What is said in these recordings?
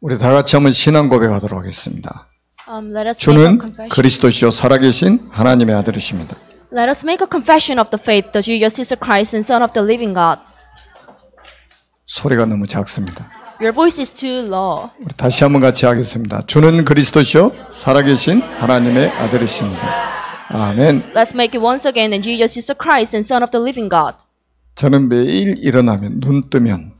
우리 다 같이 한번 신앙 고백하도록 하겠습니다. Let us make a 주는 confession. 그리스도시요 살아계신 하나님의 아들이십니다. Let us make a confession of the faith that Jesus is the Christ and Son of the living God. 소리가 너무 작습니다. Your voice is too low. 우리 다시 한번 같이 하겠습니다. 주는 그리스도시요 살아계신 하나님의 아들이십니다. 아멘. Let's make it once again that Jesus is the Christ and Son of the living God. 저는 매일 일어나면 눈 뜨면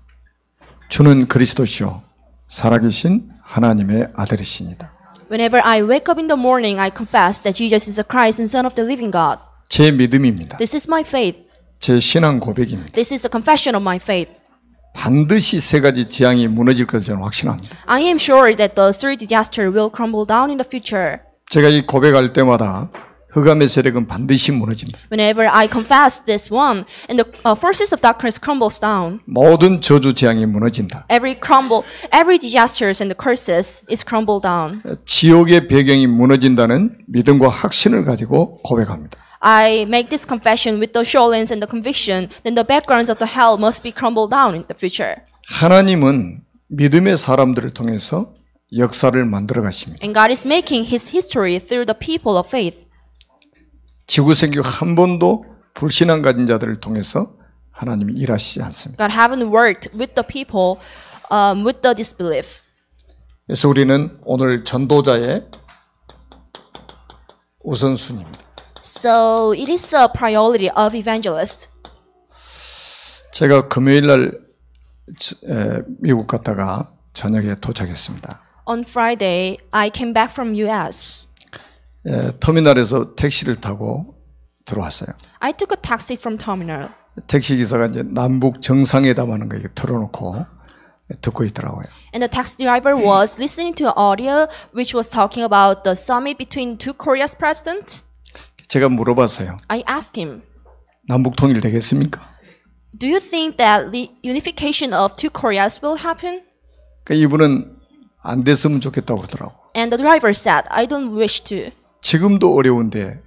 주는 그리스도시요 살아계신 하나님의 아들이십니다. Whenever I wake up in the morning, I confess that Jesus is the Christ and Son of the living God. 제 믿음입니다. This is my faith. 제 신앙 고백입니다. This is the confession of my faith. 반드시 세 가지 재앙이 무너질 것을 저는 확신합니다. I am sure that the three disaster will crumble down in the future. 제가 이 고백할 때마다 흑암의 세력은 반드시 무너진다. Whenever I confess this one, and the forces of darkness crumbles down. 모든 저주 재앙이 무너진다. Every disasters and the curses is crumble down. 지옥의 배경이 무너진다는 믿음과 확신을 가지고 고백합니다. I make this confession with the assurance and the conviction that the backgrounds of the hell must be crumbled down in the future. 하나님은 믿음의 사람들을 통해서 역사를 만들어 가십니다. And God is making His history through the people of faith. 지구 생기 한 번도 불신앙 가진 자들을 통해서 하나님이 일하시지 않습니다. God haven't worked with the people with the disbelief. 그래서 우리는 오늘 전도자의 우선순위입니다. So it is a priority of evangelist. 제가 금요일 날 미국 갔다가 저녁에 도착했습니다. On Friday, I came back from US. 터미널에서 택시를 타고 들어왔어요. I took a taxi from terminal. 택시 기사가 이제 남북 정상회담 하는 거 이렇게 틀어놓고 듣고 있더라고요. And the taxi driver was listening to an audio which was talking about the summit between two Korea's presidents. 제가 물어봤어요. I asked him, 남북 통일 되겠습니까? do you think that the unification of two Koreas will happen? 그러니까 이분은 안 됐으면 좋겠다고 그러더라고. And the driver said, I don't wish to. 지금도 어려운데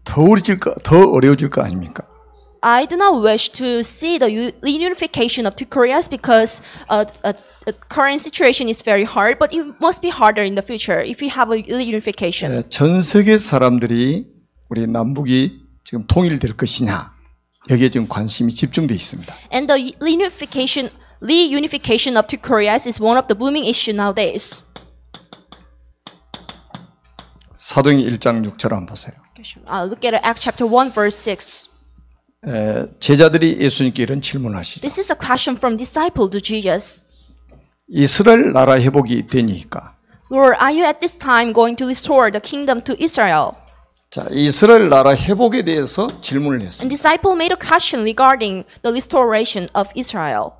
더 어려워질 거 아닙니까? I do not wish to see the reunification of two Koreas because a current situation is very hard, but it must be harder in the future if we have a reunification. 전 세계 사람들이 우리 남북이 지금 통일될 것이냐 여기에 지금 관심이 집중돼 있습니다. And the reunification of two Koreas is one of the booming issue nowadays. 사도행 1장 6절 한번 보세요. Look at Acts chapter 1 verse 6. 제자들이 예수님께 이런 질문을 하시죠. This is a question from disciple to Jesus. 이스라엘 나라 회복이 되니까. Lord, are you at this time going to restore the kingdom to Israel? 자, 이스라엘 나라 회복에 대해서 질문을 And 했습니다. disciple made a question regarding the restoration of Israel.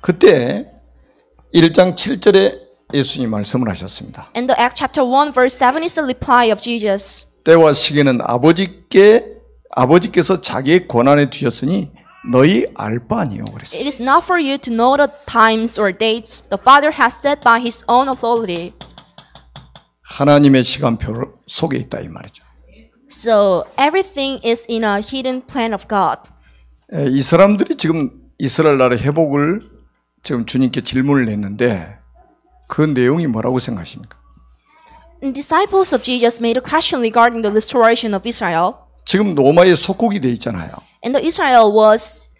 그때 1장 7절에 예수님 말씀을 하셨습니다. And the Acts chapter 1 verse 7 is the reply of Jesus. 때와 시기는 아버지께서 자기의 권한에 두셨으니 너희 알 바 아니요 그랬어요. It is not for you to know the times or dates the Father has set by His own authority. 하나님의 시간표 속에 있다 이 말이죠. So everything is in a hidden plan of God. 이 사람들이 지금 이스라엘 나라 회복을 지금 주님께 질문을 냈는데 그 내용이 뭐라고 생각하십니까? And disciples of Jesus made a question regarding the restoration of Israel. 지금 로마의 속국이 돼 있잖아요. And the Israel was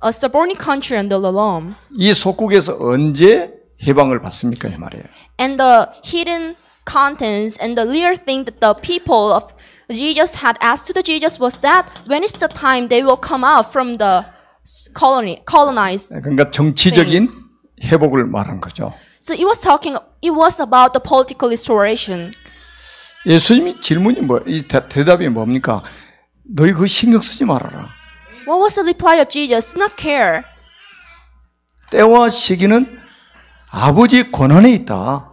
a subordinate country under the Rome. 이 속국에서 언제 해방을 받습니까 이 말이에요. And the hidden contents and the real thing that the people of Jesus had asked to the Jesus was that when is the time they will come out from the colonized. 그러니까 정치적인 회복을 말한 거죠. So it was about the political restoration. 예수님이 질문이 대답이 뭡니까? 너희 그거 신경 쓰지 말아라. What was the reply of Jesus? Do not care. 때와 시기는 아버지의 권한에 있다.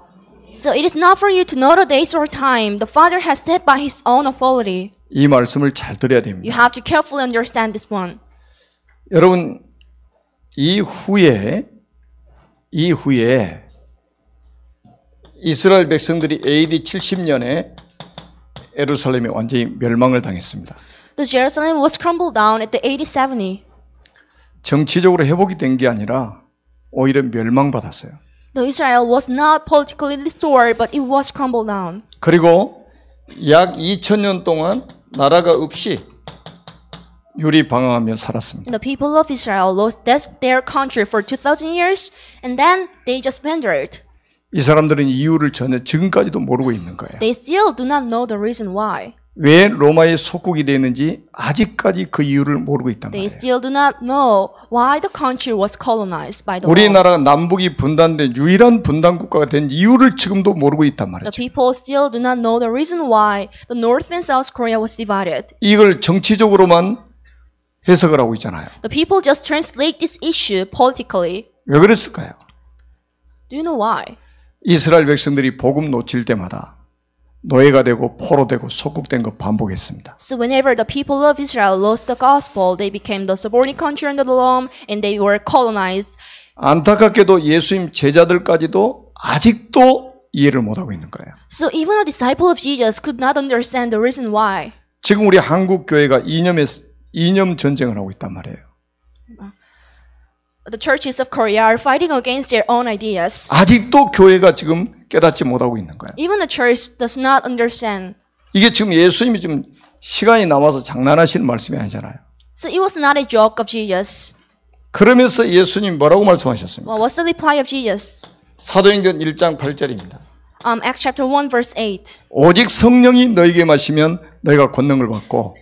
So it is not for you to know the days or time the Father has set by His own authority. 이 말씀을 잘 들어야 됩니다. You have to carefully understand this one. 여러분 이후에 이스라엘 백성들이 AD 70년에 예루살렘이 완전히 멸망을 당했습니다. The Jerusalem was crumbled down at the AD 70. 정치적으로 회복이 된 게 아니라 오히려 멸망받았어요. The Israel was not politically restored, but it was crumbled down. 그리고 약 2000년 동안 나라가 없이 유리방황하며 살았습니다. The people of Israel lost their country for 2,000 years, and then they just wandered. 이 사람들은 이유를 전혀 지금까지도 모르고 있는 거예요. They still do not know the reason why. 왜 로마의 속국이 됐는지 아직까지 그 이유를 모르고 있단 They 말이에요. still do not know why the country was colonized by the Rome. 우리나라가 남북이 분단된 유일한 분단 국가가 된 이유를 지금도 모르고 있단 The 말이죠. people still do not know the reason why the North and South Korea was divided. 이걸 정치적으로만 해석을 하고 있잖아요. The people just translate this issue politically. 왜 그랬을까요? Do you know why? 이스라엘 백성들이 복음 놓칠 때마다 노예가 되고 포로되고 속국된 거 반복했습니다. So whenever the people of Israel lost the gospel, they became the subordinate country under the Rome, and they were colonized. 안타깝게도 예수님 제자들까지도 아직도 이해를 못하고 있는 거예요. So even a disciple of Jesus could not understand the reason why. 지금 우리 한국 교회가 이념 전쟁을 하고 있단 말이에요. The churches of Korea are fighting against their own ideas. 아직도 교회가 지금 깨닫지 못하고 있는 거예요. Even the church does not understand. 이게 지금 예수님이 지금 시간이 남아서 장난하시는 말씀이 아니잖아요. So it was not a joke of Jesus. 그러면서 예수님이 뭐라고 말씀하셨습니까? Well, what's the reply of Jesus? 사도행전 1장 8절입니다. Acts chapter 1 verse 8. 오직 성령이 너에게 마시면 너희가 권능을 받고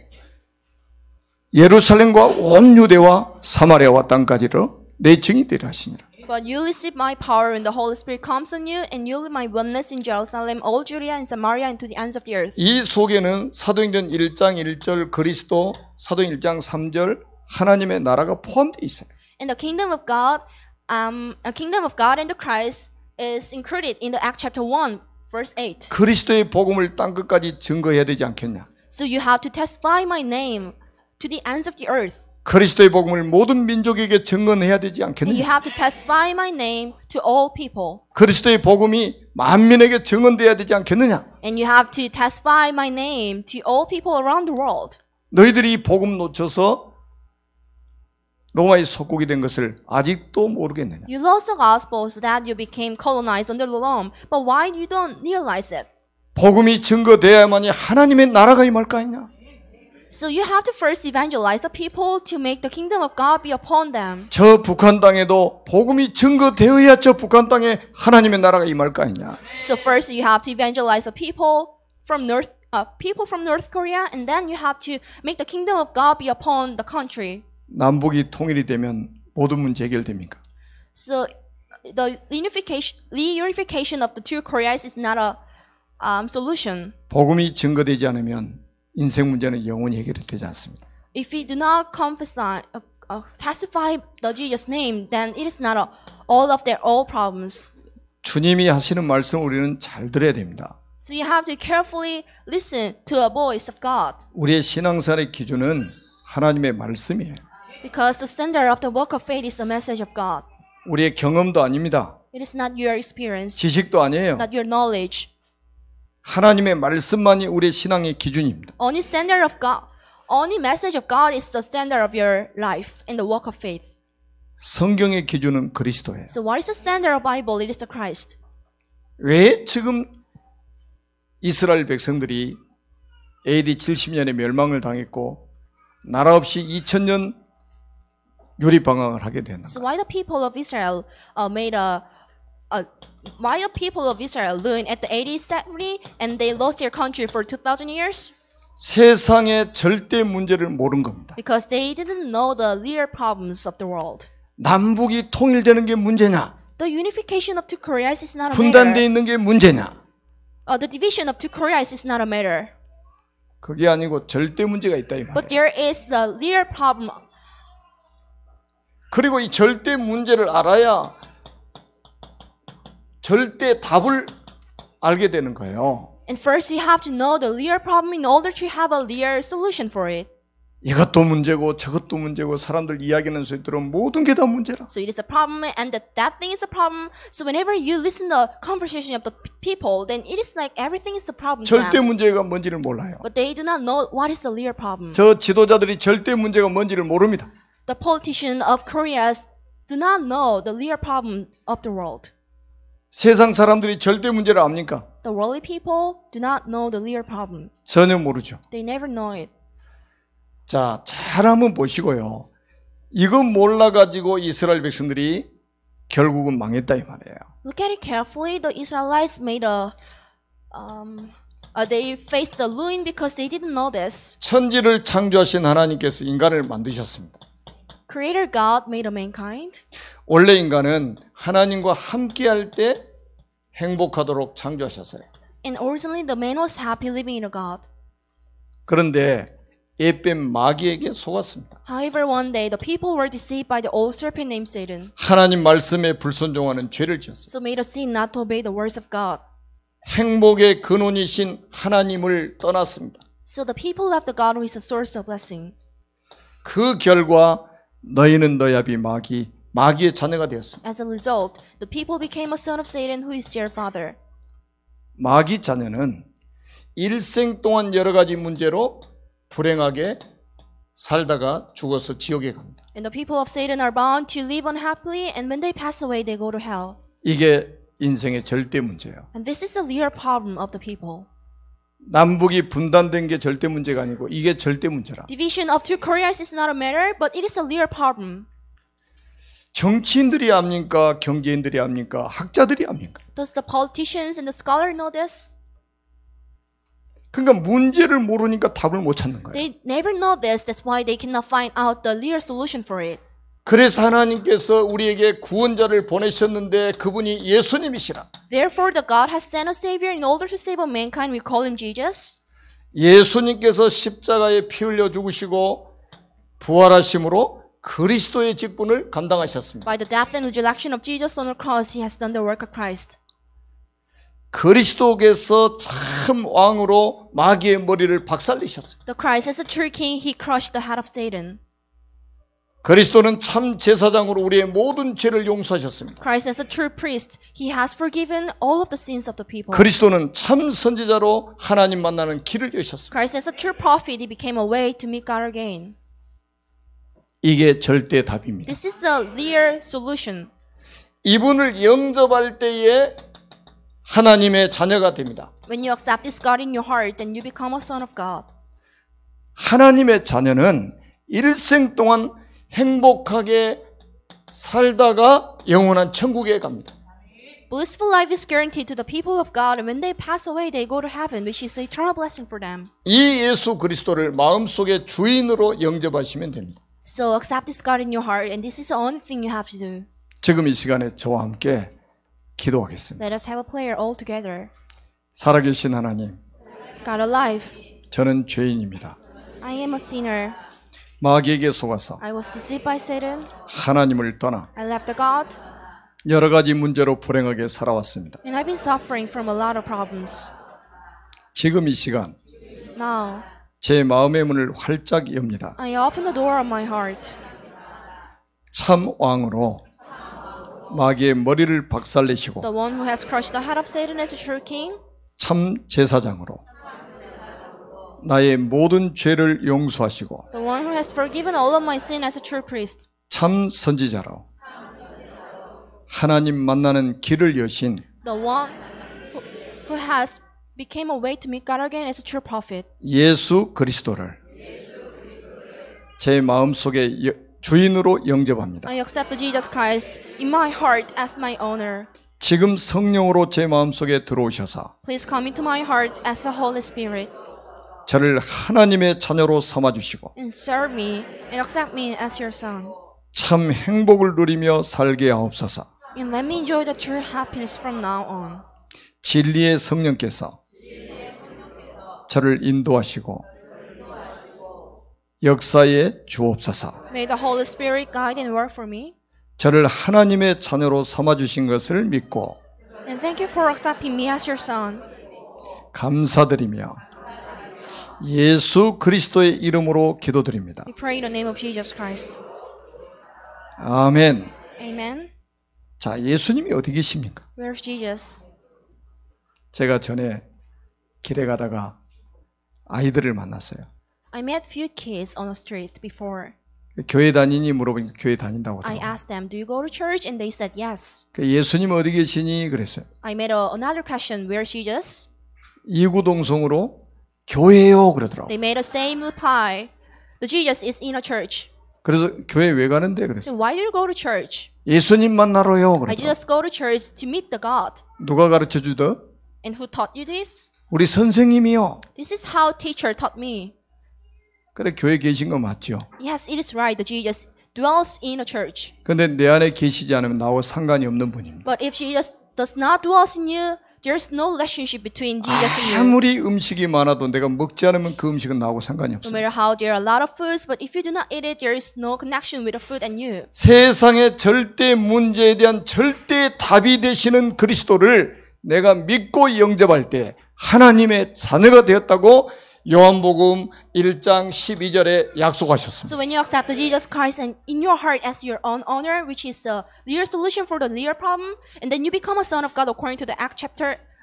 예루살렘과 온 유대와 사마리아와 땅까지로 내 증이 되리라 하시니라. But you receive my power when the Holy Spirit comes on you, and you'll be my witness in Jerusalem, all Judea and Samaria, and to the ends of the earth. 이 속에는 사도행전 1장 1절 그리스도, 사도행전 1장 3절 하나님의 나라가 포함되어 있어요. And the kingdom of God and the Christ is included in the Acts chapter 1 verse 8. 그리스도의 복음을 땅 끝까지 증거해야 되지 않겠냐? So you have to testify my name to the ends of the earth. 그리스도의 복음을 모든 민족에게 증언해야 되지 And you 않겠느냐? have to testify my name to all people. 그리스도의 복음이 만민에게 증언돼야 되지 않겠느냐? And you have to testify my name to all people around the world. 너희들이 이 복음 놓쳐서 로마의 속국이 된 것을 아직도 모르겠느냐? You lost the gospel so that you became colonized under the Rome. But why you don't realize it? 복음이 증거돼야만이 하나님의 나라가 임할 거 아니냐? So you have to first evangelize the people to make the kingdom of God be upon them. 저 북한 땅에도 복음이 증거되어야 저 북한 땅에 하나님의 나라가 임할 거 아니냐? So first you have to evangelize the people from North Korea, and then you have to make the kingdom of God be upon the country. 남북이 통일이 되면 모든 문제 해결됩니까? So the reunification of the two Koreas is not a solution. 복음이 증거되지 않으면 인생 문제는 영원히 해결이 되지 않습니다. If we do not testify the Jesus name, then it is not all of their all problems. 주님이 하시는 말씀 우리는 잘 들어야 됩니다. So you have to carefully listen to the voice of God. 우리의 신앙생활의 기준은 하나님의 말씀이에요. Because the standard of the walk of faith is the message of God. 우리의 경험도 아닙니다. It is not your experience, 지식도 아니에요. not your knowledge. 하나님의 말씀만이 우리의 신앙의 기준입니다. Only standard of God, only message of God is the standard of your life in the walk of faith. 성경의 기준은 그리스도예요. So what is the standard of Bible? It is the Christ. 왜 지금 이스라엘 백성들이 AD 70년에 멸망을 당했고 나라 없이 2000년 유리방황을 하게 되는가? So why the people of Israel why the people of Israel ruined at the 80s century and they lost their country for 2,000 years? 세상의 절대 문제를 모른 겁니다. Because they didn't know the real problems of the world. 남북이 통일되는 게 문제냐? The unification of two Koreas is not a 분단되어 matter. 있는 게 문제냐? The division of two Koreas is not a matter. 그게 아니고 절대 문제가 있다 이 But 말이에요. there is the real problem. 그리고 이 절대 문제를 알아야 절대 답을 알게 되는 거예요. And first you have to know the real problem in order to have a real solution for it. 이것도 문제고 저것도 문제고 사람들 이야기하는 소리 들으면 모든 게 다 문제라. So it is a problem and that thing is a problem. So whenever you listen to the conversation of the people, then it is like everything is the problem to 절대 them. 문제가 뭔지를 몰라요. But they do not know what is the real problem. 저 지도자들이 절대 문제가 뭔지를 모릅니다. The politicians of Korea do not know the real problem of the world. 세상 사람들이 절대 문제를 압니까? The worldly people do not know the real problem. 전혀 모르죠. They never know it. 자, 잘 한번 보시고요. 이거 몰라가지고 이스라엘 백성들이 결국은 망했다 이 말이에요. Look at it carefully. The Israelites made they faced the ruin because they didn't know this. 천지를 창조하신 하나님께서 인간을 만드셨습니다. Creator God made a mankind. 원래 인간은 하나님과 함께할 때 행복하도록 창조하셨어요. And originally the man was happy living in a God. 그런데 에뱀 마귀에게 속았습니다. However, one day the people were deceived by the old serpent named Satan. 하나님 말씀에 불순종하는 죄를 지었어요. So made a sin not to obey the words of God. 행복의 근원이신 하나님을 떠났습니다. So the people left the God who is the source of blessing. 그 결과 너희는 너야비 마귀의 자녀가 되었습니다. As a result, the people became a son of Satan who is their father. 마귀 자녀는 일생 동안 여러 가지 문제로 불행하게 살다가 죽어서 지옥에 갑니다. And the people of Satan are bound to live unhappily, and when they pass away, they go to hell. 이게 인생의 절대 문제예요. And this is the real problem of the people. 남북이 분단된 게 절대 문제가 아니고 이게 절대 문제라. Division of two Koreas is not a matter, but it is a real problem. 정치인들이 압니까? 경제인들이 압니까? 학자들이 압니까? Does the politicians and the scholar know this? 그러니까 문제를 모르니까 답을 못 찾는 거예요. They never know this. That's why they cannot find out the real solution for it. 그래서 하나님께서 우리에게 구원자를 보내셨는데 그분이 예수님이시라. Therefore, the God has sent a Savior in order to save mankind. We call him Jesus. 예수님께서 십자가에 피 흘려 죽으시고 부활하심으로 그리스도의 직분을 감당하셨습니다. By the death and resurrection of Jesus on the cross, he has done the work of Christ. 그리스도께서 참 왕으로 마귀의 머리를 박살내셨어요. The Christ as a true king, he crushed the head of Satan. 그리스도는 참 제사장으로 우리의 모든 죄를 용서하셨습니다. Christ as a true priest, he has forgiven all of the sins of the people. 그리스도는 참 선지자로 하나님 만나는 길을 여셨습니다. Christ as a true prophet, he became a way to meet God again. 이게 절대 답입니다. This is a real solution. 이분을 영접할 때에 하나님의 자녀가 됩니다. When you accept this God in your heart, then you become a son of God. 하나님의 자녀는 일생 동안 행복하게 살다가 영원한 천국에 갑니다. Blissful life is guaranteed to the people of God, and when they pass away, they go to heaven, which is eternal blessing for them. 이 예수 그리스도를 마음속에 주인으로 영접하시면 됩니다. So accept this God in your heart, and this is the only thing you have to do. 지금 이 시간에 저와 함께 기도하겠습니다. Let us have a prayer all together. 살아계신 하나님, God alive, 저는 죄인입니다. I am a sinner. 마귀에게 속아서 I was deceived by Satan. 하나님을 떠나 I left the God, 여러 가지 문제로 불행하게 살아왔습니다. and I've been suffering from a lot of problems. 지금 이 시간 Now, 제 마음의 문을 활짝 엽니다. I open the door of my heart. 참 왕으로 마귀의 머리를 박살내시고 The one who has crushed the head of Satan as a true king. 참 제사장으로 나의 모든 죄를 용서하시고 The one who has forgiven all of my sin as a true priest. 참 선지자로 하나님 만나는 길을 여신 The one who has became a way to meet God again as a true prophet. 예수 그리스도를 제 마음속에 주인으로 영접합니다. I accept Jesus Christ in my heart as my owner. 지금 성령으로 제 마음속에 들어오셔서 Please come into my heart as the Holy Spirit 저를 하나님의 자녀로 삼아주시고 and serve me and accept me as your son. 참 행복을 누리며 살게 하옵소서. And let me enjoy the true happiness from now on. 진리의 성령께서 저를 인도하시고 역사에 주옵소서. May the Holy Spirit guide and work for me. 저를 하나님의 자녀로 삼아주신 것을 믿고 And thank you for accepting me as your son. 감사드리며 예수 그리스도의 이름으로 기도드립니다. We pray in the name of Jesus Christ. 아멘. Amen. 자, 예수님이 어디 계십니까? Where's Jesus? 제가 전에 길에 가다가 아이들을 만났어요. I met few kids on the street before. 교회 다니니 물어보니까 교회 다닌다고 I 하더라고요. asked them, do you go to church? And they said yes. 예수님 어디 계시니? 그랬어요. I made another question, where's Jesus? 이구동성으로 교회요 그러더라고요. They made the same reply, the Jesus is in a church. 그래서 교회 왜 가는데? So 그랬어요. why do you go to church? 예수님 만나러요 I 그러더라고요. just go to church to meet the God. 누가 가르쳐 주더? And who taught you this? 우리 선생님이요. This is how teacher taught me. 그래 교회 계신 거 맞죠? Yes, it is right. The Jesus dwells in a church. 근데 내 안에 계시지 않으면 나와 상관이 없는 분입니다. But if Jesus does not dwell in you, there's no relationship between Jesus and you. 아무리 음식이 많아도 내가 먹지 않으면 그 음식은 나하고 상관이 No 없어요. matter how there are a lot of foods, but if you do not eat it, there is no connection with the food and you. 세상의 절대 문제에 대한 절대 답이 되시는 그리스도를 내가 믿고 영접할 때 하나님의 자녀가 되었다고 요한복음 1장 12절에 약속하셨습니다. So when you accept the Jesus Christ and in your heart as your own honor, which is a real solution for the real problem, and then you become a son of God according to the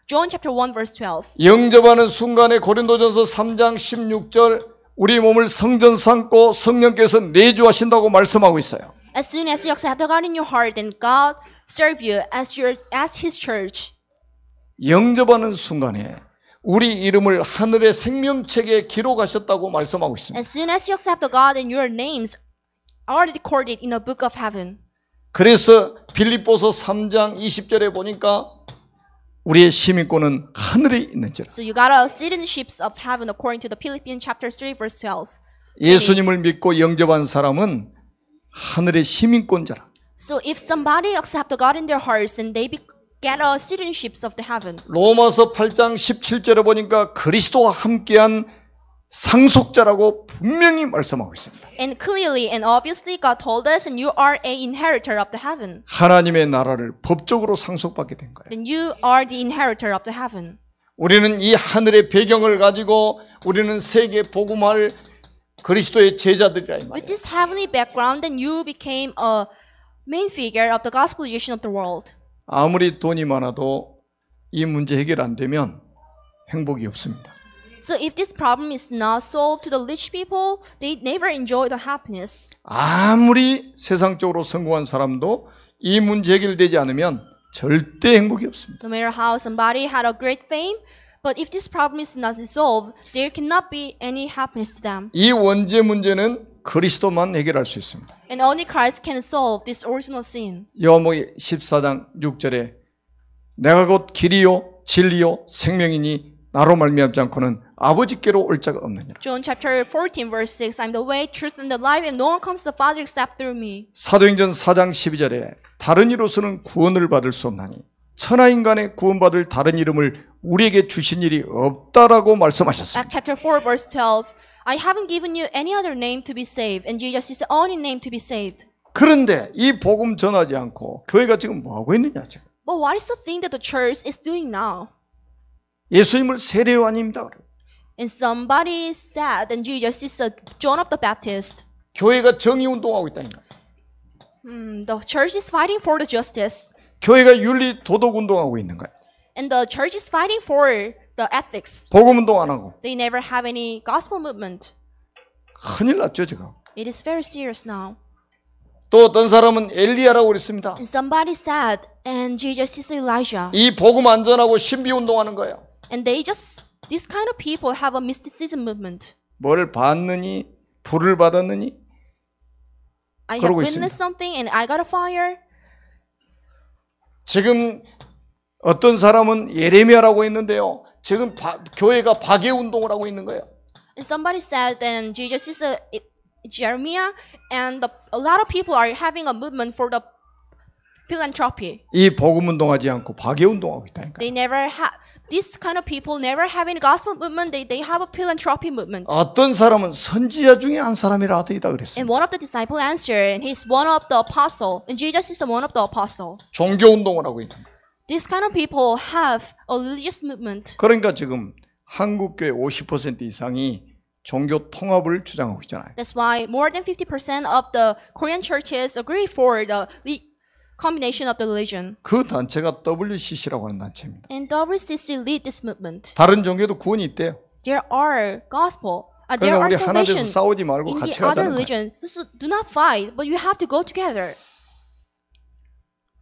John chapter 1 verse 12. 영접하는 순간에 고린도전서 3장 16절 우리 몸을 성전 삼고 성령께서 내주하신다고 말씀하고 있어요. As soon as you accept the God in your heart, then God serve you as His church. 영접하는 순간에 우리 이름을 하늘의 생명책에 기록하셨다고 말씀하고 있습니다. As soon as you accept the God, then your names are recorded in a book of heaven. 그래서 빌립보서 3장 20절에 보니까 우리의 시민권은 하늘에 있는지라. So you got a citizenships of heaven according to the Philippians chapter 3 verse 12. 예수님을 믿고 영접한 사람은 하늘의 시민권자라. So if somebody accept the God in their hearts, then they get a citizenships of the heaven. 로마서 8장 17절에 보니까 그리스도와 함께한 상속자라고 분명히 말씀하고 있습니다. And clearly and obviously God told us, and you are a inheritor of the heaven. 하나님의 나라를 법적으로 상속받게 된 거예요. Then you are the inheritor of the heaven. 우리는 이 하늘의 배경을 가지고 우리는 세계 복음할 그리스도의 제자들이라 이 With 말이에요. this heavenly background, then you became a main figure of the gospel vision of the world. 아무리 돈이 많아도 이 문제 해결 안 되면 행복이 없습니다. So if this problem is not solved to the rich people, they never enjoy the happiness. 아무리 세상적으로 성공한 사람도 이 문제 해결되지 않으면 절대 행복이 없습니다. No matter how somebody had a great fame, but if this problem is not resolved, there cannot be any happiness to them. 이 원죄 문제는 그리스도만 해결할 수 있습니다. And only Christ can solve this original sin. 요한복음 14장 6절에 내가 곧 길이요 진리요 생명이니 나로 말미암지 않고는 아버지께로 올 자가 없느니라. John chapter 14 verse 6, I'm the way, truth, and the life, and no one comes to the Father except through me. 사도행전 4장 12절에 다른 이로서는 구원을 받을 수 없나니 천하인간의 구원받을 다른 이름을 우리에게 주신 일이 없다라고 말씀하셨습니다. Acts chapter 4 verse 12, I haven't given you any other name to be saved, and Jesus is the only name to be saved. 그런데 이 복음 전하지 않고 교회가 지금 뭐 하고 있느냐 지금. But what is the thing that the church is doing now? 예수님을 세례요한입니다. And somebody said that Jesus is the John of the Baptist. 교회가 정의 운동하고 있다니까. The church is fighting for the justice, 교회가 윤리 도덕 운동하고 있는 거야. and the church is fighting for the ethics. 복음 운동 안 하고. They never have any gospel movement. 큰일 났죠 지금. It is very serious now. 또 어떤 사람은 엘리야라고 그랬습니다. And somebody said, and Jesus is Elijah. 이 복음 안전하고 신비 운동하는 거예요. And this kind of people have a mysticism movement. 뭘 받느니 불을 받았느니 I have 그러고 witnessed something and I got a fire. 지금 어떤 사람은 예레미야라고 했는데요. 지금 교회가 박해 운동을 하고 있는 거예요. And somebody said, then Jesus is Jeremiah, and a lot of people are having a movement for the philanthropy. 이 복음 운동하지 않고 박해 운동하고 있다니까. They never have. This kind of people never have any gospel movement. They have a philanthropy movement. 어떤 사람은 선지자 중에 한 사람이라 하더이다 그랬어요. And one of the disciples answered, and he's one of the apostle. And Jesus is one of the apostle. 종교 운동을 하고 있는 거예요. This kind of people have a religious movement. 그러니까 지금 한국 교회 50% 이상이 종교 통합을 주장하고 있잖아요. That's why more than 50% of the Korean churches agree for the combination of the religion. 그 단체가 WCC라고 하는 단체입니다. And WCC lead this movement. 다른 종교도 구원이 있대요. There are gospel There 그러니까 are 우리 하나 돼서 salvation 싸우지 말고 in 같이 the other 가자는 거예요. religion. So do not fight, but you have to go together.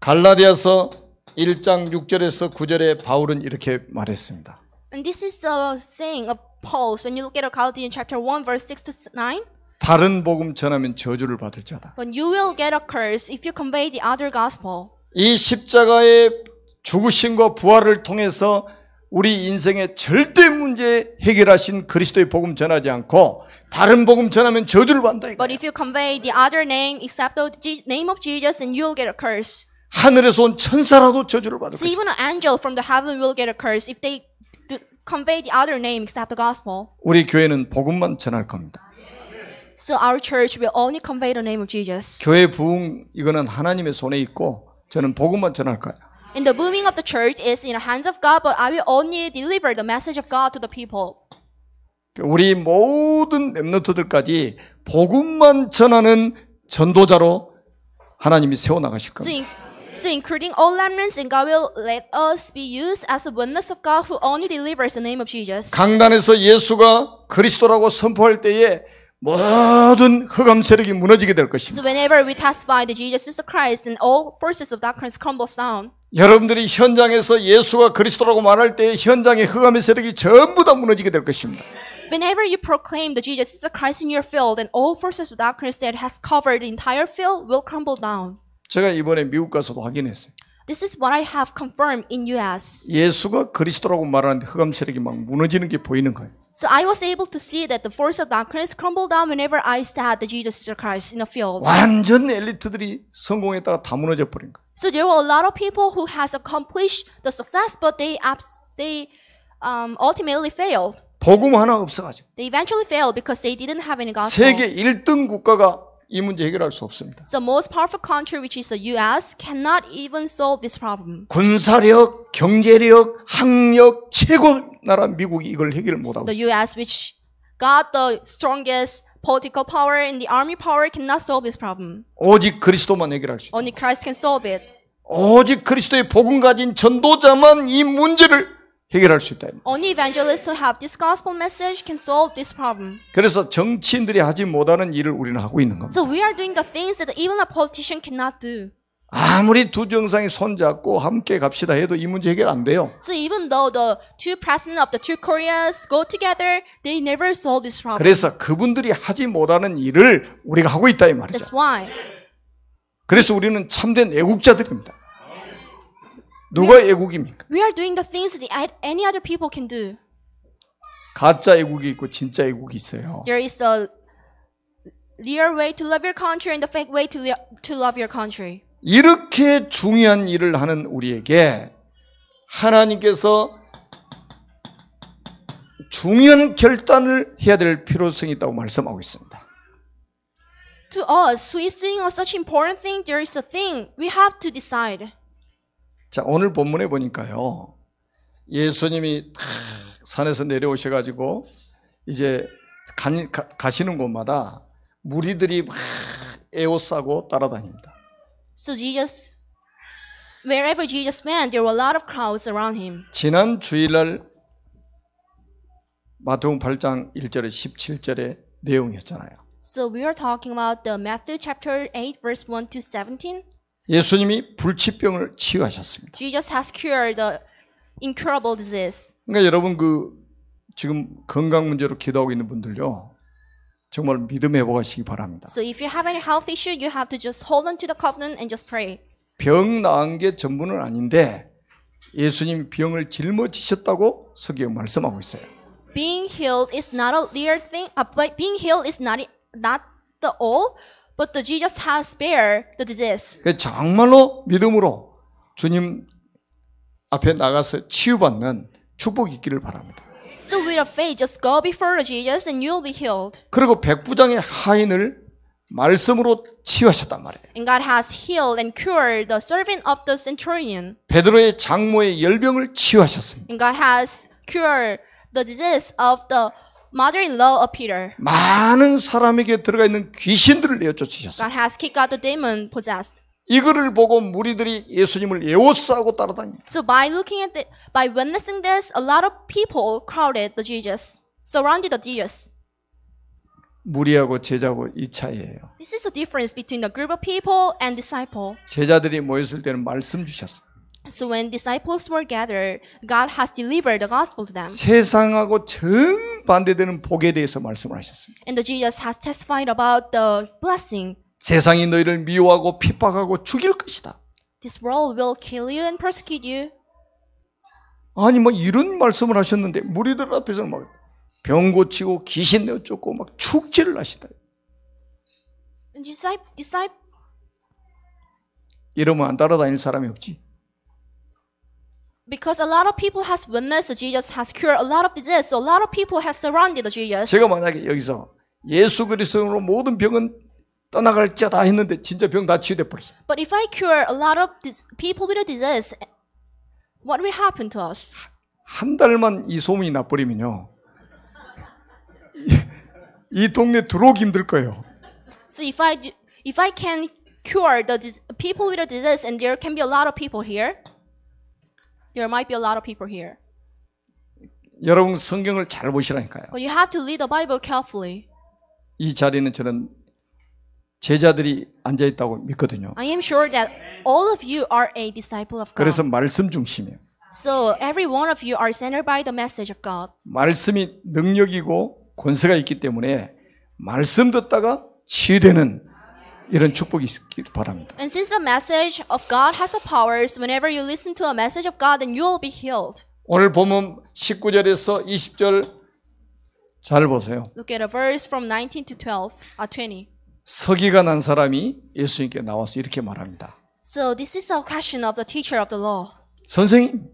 갈라디아서 1장 6절에서 9절에 바울은 이렇게 말했습니다. And this is a saying of Paul's when you look at Galatians chapter 1 verse 6 to 9. 다른 복음 전하면 저주를 받을 자다. But you will get a curse if you convey the other gospel. 이 십자가의 죽으심과 부활을 통해서 우리 인생의 절대 문제 해결하신 그리스도의 복음 전하지 않고 다른 복음 전하면 저주를 받는다 But 이거예요. if you convey the other name except the name of Jesus, then you'll get a curse. 하늘에서 온 천사라도 저주를 받을 So 것이다. even an angel from the heaven will get a curse if they convey the other name except the gospel. 우리 교회는 복음만 전할 겁니다. So our church will only convey the name of Jesus. 교회 부흥 이거는 하나님의 손에 있고 저는 복음만 전할 거예요. And the booming of the church is in the hands of God, but I will only deliver the message of God to the people. 우리 모든 렘넌트들까지 복음만 전하는 전도자로 하나님이 세워나가실 겁니다. So including all remnants, and God will let us be used as the witness of God who only delivers the name of Jesus. 강단에서 예수가 그리스도라고 선포할 때에 모든 흑암 세력이 무너지게 될 것입니다. So whenever we testify that Jesus is the Christ, and all forces of darkness crumbles down. 여러분들이 현장에서 예수가 그리스도라고 말할 때 현장의 흑암의 세력이 전부 다 무너지게 될 것입니다. Whenever you proclaim that Jesus is the Christ in your field, and all forces of darkness that has covered the entire field will crumble down. 제가 이번에 미국 가서도 확인했어요. This is what I have confirmed in US. 예수가 그리스도라고 말하는데 흑암 세력이 막 무너지는 게 보이는 거예요. So I was able to see that the force of darkness crumble down whenever I said that Jesus is the Christ in the field. 완전 엘리트들이 성공했다가 다 무너져 버린 거예요. So there were a lot of people who has accomplished the success, but they ultimately failed. 복음 하나 없어가지고 They eventually failed because they didn't have any gospel. 세계 1등 국가가 이 문제 해결할 수 없습니다. So most powerful country, which is the US, cannot even solve this problem. 군사력, 경제력, 학력 최고 나라 미국이 이걸 해결을 못하고 The 있어요. US, which got the strongest political power and the army power, cannot solve this problem. 오직 그리스도만 해결할 수 있어요. Only Christ can solve it. 오직 그리스도의 복음 가진 전도자만 이 문제를 해결할 수 있다. Only evangelists who have this gospel message can solve this problem. 그래서 정치인들이 하지 못하는 일을 우리는 하고 있는 겁니다. So we are doing the things that even a politician cannot do. 아무리 두 정상이 손잡고 함께 갑시다 해도 이 문제 해결 안 돼요. So even though the two presidents of the two Koreas go together, they never solve this problem. 그래서 그분들이 하지 못하는 일을 우리가 하고 있다 이 말이죠. That's why. 그래서 우리는 참된 애국자들입니다. 누가 애국입니까? We are doing the things that any other people can do. 가짜 애국이 있고 진짜 애국이 있어요. There is a real way to love your country and the fake way to love your country. 이렇게 중요한 일을 하는 우리에게 하나님께서 중요한 결단을 해야 될 필요성이 있다고 말씀하고 있습니다. To us, who is doing such important thing, there is a thing we have to decide. 자, 오늘 본문에 보니까요. 예수님이 산에서 내려오셔가지고 이제 가시는 곳마다 무리들이 막 에워싸고 따라다닙니다. So Jesus, wherever Jesus went, there were a lot of crowds around him. 지난 주일날 마태복음 8장 1절에 17절의 내용이었잖아요. So we are talking about the Matthew chapter 8 verse 1 to 17. 예수님이 불치병을 치유하셨습니다. Jesus has cured the incurable disease. 그러니까 여러분 지금 건강 문제로 기도하고 있는 분들요. 정말 믿음 회복하시기 바랍니다. So if you have any health issue, you have to just hold on to the covenant and just pray. 병 나은 게 전부는 아닌데 예수님이 병을 짊어지셨다고 성경 말씀하고 있어요. Being healed is not a real thing. But being healed is not the all. But the Jesus has spared the disease. 정말로 믿음으로 주님 앞에 나가서 치유받는 축복이 있기를 바랍니다. So with a faith, just go before Jesus and you'll be healed. 그리고 백부장의 하인을 말씀으로 치유하셨단 말이에요. And God has healed and cured the servant of the centurion. 베드로의 장모의 열병을 치유하셨습니다. And God has cured the disease of the mother-in-law of Peter. 많은 사람에게 들어가 있는 귀신들을 내어쫓으셨어요. God has kicked out the demon possessed. 이거를 보고 무리들이 예수님을 에워싸고 따라다닙니다. So by witnessing this, a lot of people crowded the Jesus, surrounded the Jesus. 무리하고 제자고 이 차이예요. This is the difference between a group of people and disciple. 제자들이 모였을 때는 말씀 주셨어. So when disciples were gathered, God has delivered the gospel to them. 세상하고 정반대되는 복에 대해서 말씀을 하셨습니다. And the Jesus has testified about the blessing. 세상이 너희를 미워하고 핍박하고 죽일 것이다. This world will kill you and persecute you. 아니 뭐 이런 말씀을 하셨는데 무리들 앞에서는 막 병 고치고 귀신 내쫓고 막 축제를 하시다. And 이러면 안 따라다닐 사람이 없지. because a lot of people has witnessed that Jesus has cured a lot of disease, so a lot of people has surrounded the Jesus. 제가 만약에 여기서 예수 그리스도로 모든 병은 떠나갈지어다 했는데 진짜 병 다 치유돼 버렸어. But if I cure a lot of people with a disease, what will happen to us? 한 달만 이 소문이 나버리면요. 이 동네 들어오기 힘들 거예요. So if I can cure the people with a disease, and there can be a lot of people here, there might be a lot of people here. 여러분 성경을 잘 보시라니까요. But you have to read the Bible carefully. 이 자리는 저는 제자들이 앉아 있다고 믿거든요. I am sure that all of you are a disciple of God. 그래서 말씀 중심이에요. So every one of you are centered by the message of God. 말씀이 능력이고 권세가 있기 때문에 말씀 듣다가 치유되는 이런 축복이 있길 바랍니다. And since the message of God has the powers, whenever you listen to a message of God, then you will be healed. 오늘 보면 19절에서 20절 잘 보세요. Look at a verse from 19 to 20. 서기가 난 사람이 예수님께 나와서 이렇게 말합니다. So this is a question of the teacher of the law. 선생님,